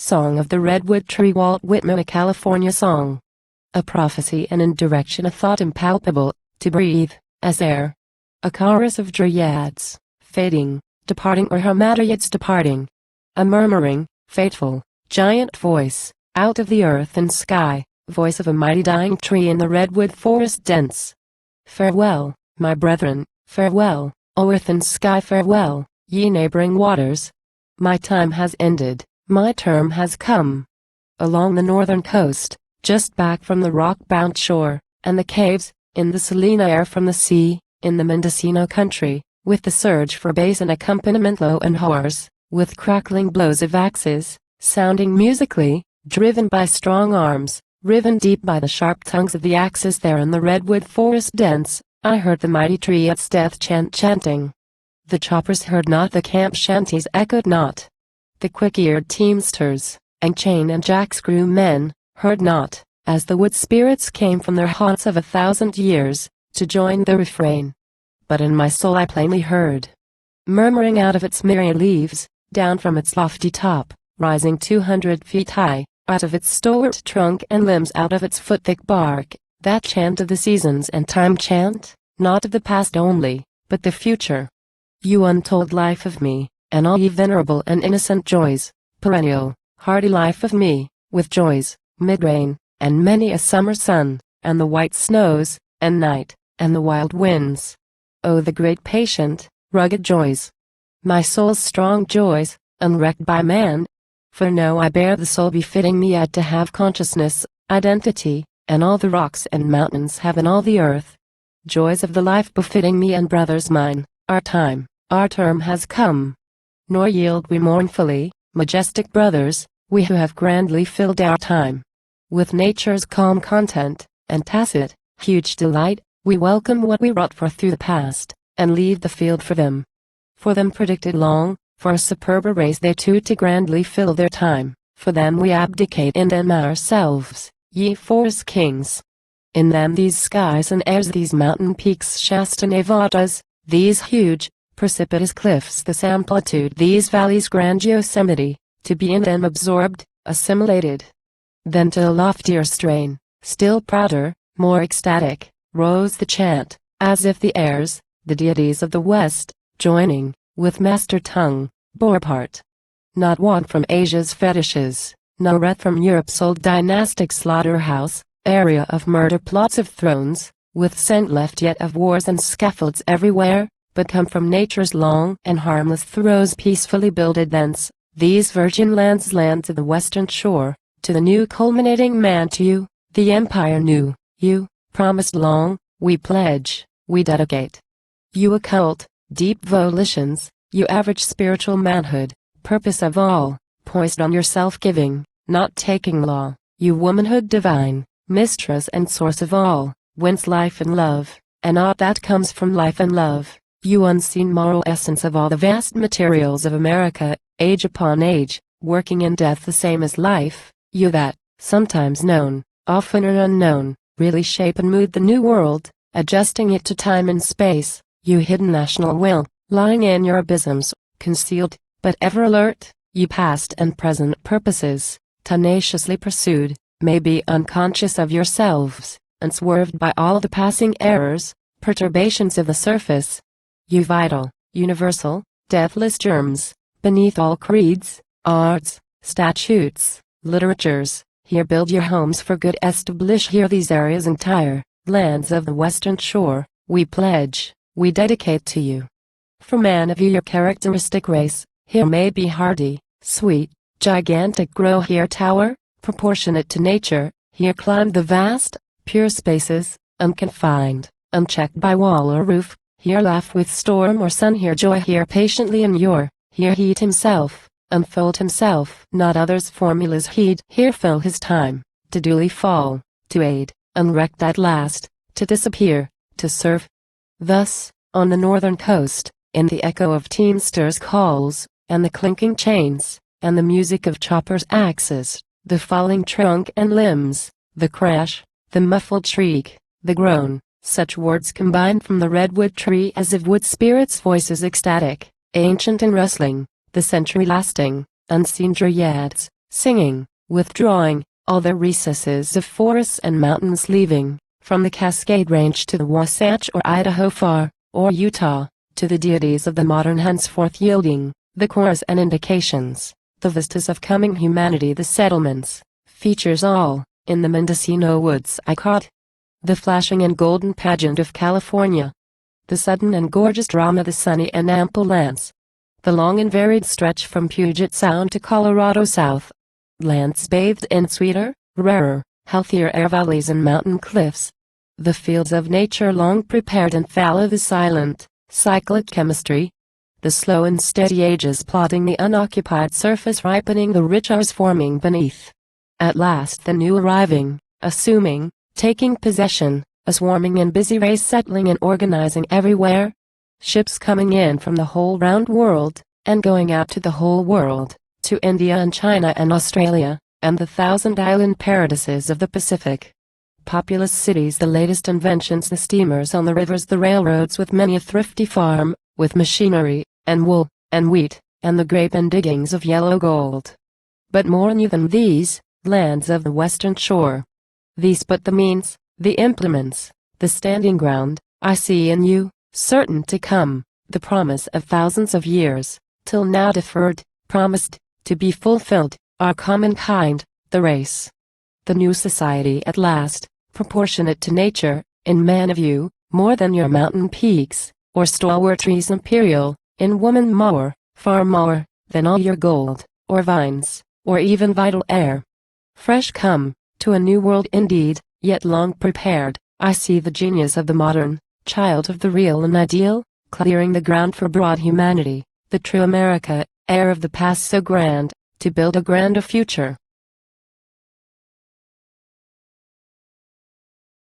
Song of the Redwood Tree. Walt Whitman. A California song. A prophecy and indirection, a thought impalpable, to breathe, as air. A chorus of dryads, fading, departing, or hamadryads departing. A murmuring, fateful, giant voice, out of the earth and sky, voice of a mighty dying tree in the redwood forest dense. Farewell, my brethren, farewell, O earth and sky, farewell, ye neighboring waters. My time has ended, my term has come. Along the northern coast, just back from the rock-bound shore, and the caves, in the saline air from the sea, in the Mendocino country, with the surge for bass and accompaniment low and hoarse, with crackling blows of axes, sounding musically, driven by strong arms, riven deep by the sharp tongues of the axes there in the redwood forest dense, I heard the mighty tree its death chant chanting. The choppers heard not, the camp shanties echoed not. The quick-eared teamsters, and chain and jack-screw men, heard not, as the wood spirits came from their haunts of 1,000 years, to join the refrain. But in my soul I plainly heard, murmuring out of its myriad leaves, down from its lofty top, rising 200 feet high, out of its stalwart trunk and limbs, out of its foot-thick bark, that chant of the seasons and time chant, not of the past only, but the future. You untold life of me, and all ye venerable and innocent joys, perennial, hardy life of me, with joys, mid-rain, and many a summer sun, and the white snows, and night, and the wild winds. Oh, the great patient, rugged joys. My soul's strong joys, unwrecked by man. For know I bear the soul befitting me yet to have consciousness, identity, and all the rocks and mountains have in all the earth. Joys of the life befitting me and brothers mine, our time, our term has come. Nor yield we mournfully, majestic brothers, we who have grandly filled our time with nature's calm content, and tacit, huge delight, we welcome what we wrought for through the past, and leave the field for them. For them predicted long, for a superber race they too to grandly fill their time, for them we abdicate in them ourselves, ye forest kings. In them these skies and airs, these mountain peaks, Shasta Nevadas, these huge, precipitous cliffs, this amplitude, these valleys, grand Yosemite, to be in them absorbed, assimilated. Then to a loftier strain, still prouder, more ecstatic, rose the chant, as if the airs, the deities of the West, joining, with master tongue, bore part. Not want from Asia's fetishes, no wreath from Europe's old dynastic slaughterhouse, area of murder, plots of thrones, with scent left yet of wars and scaffolds everywhere, but come from nature's long and harmless throes, peacefully builded thence, these virgin lands, lands of the western shore, to the new culminating man, to you, the empire new, you, promised long, we pledge, we dedicate. You occult, deep volitions, you average spiritual manhood, purpose of all, poised on your self-giving, not taking law, you womanhood divine, mistress and source of all, whence life and love, and aught that comes from life and love. You unseen moral essence of all the vast materials of America, age upon age, working in death the same as life, you that, sometimes known, oftener unknown, really shape and mood the new world, adjusting it to time and space, you hidden national will, lying in your abysms, concealed, but ever alert, you past and present purposes, tenaciously pursued, may be unconscious of yourselves, unswerved by all the passing errors, perturbations of the surface. You vital, universal, deathless germs, beneath all creeds, arts, statutes, literatures, here build your homes for good, establish here these areas entire, lands of the western shore, we pledge, we dedicate to you. For man of your characteristic race, here may be hardy, sweet, gigantic, grow here tower, proportionate to nature, here climb the vast, pure spaces, unconfined, unchecked by wall or roof. Here laugh with storm or sun, here joy, here patiently endure, here heat himself, unfold himself, not others' formulas heed, here fill his time, to duly fall, to aid, unwrecked at last, to disappear, to serve. Thus, on the northern coast, in the echo of teamsters' calls, and the clinking chains, and the music of choppers' axes, the falling trunk and limbs, the crash, the muffled shriek, the groan, such words combined from the redwood tree as of wood spirits' voices ecstatic, ancient and rustling, the century-lasting, unseen dryads, singing, withdrawing, all the recesses of forests and mountains leaving, from the Cascade Range to the Wasatch or Idaho far, or Utah, to the deities of the modern henceforth yielding, the cores and indications, the vistas of coming humanity, the settlements, features all, in the Mendocino woods I caught. The flashing and golden pageant of California. The sudden and gorgeous drama, the sunny and ample lands. The long and varied stretch from Puget Sound to Colorado south. Lands bathed in sweeter, rarer, healthier air, valleys and mountain cliffs. The fields of nature long prepared and fallow, the silent, cyclic chemistry. The slow and steady ages plodding the unoccupied surface, ripening the rich hours forming beneath. At last the new arriving, assuming, taking possession, a swarming and busy race settling and organizing everywhere. Ships coming in from the whole round world, and going out to the whole world, to India and China and Australia, and the 1,000-island paradises of the Pacific. Populous cities, the latest inventions, the steamers on the rivers, the railroads with many a thrifty farm, with machinery, and wool, and wheat, and the grape and diggings of yellow gold. But more new than these, lands of the western shore. These but the means, the implements, the standing ground, I see in you, certain to come, the promise of thousands of years, till now deferred, promised, to be fulfilled, our common kind, the race. The new society at last, proportionate to nature, in man of you, more than your mountain peaks, or stalwart trees imperial, in woman more, far more, than all your gold, or vines, or even vital air. Fresh come, to a new world indeed, yet long prepared, I see the genius of the modern, child of the real and ideal, clearing the ground for broad humanity, the true America, heir of the past so grand, to build a grander future.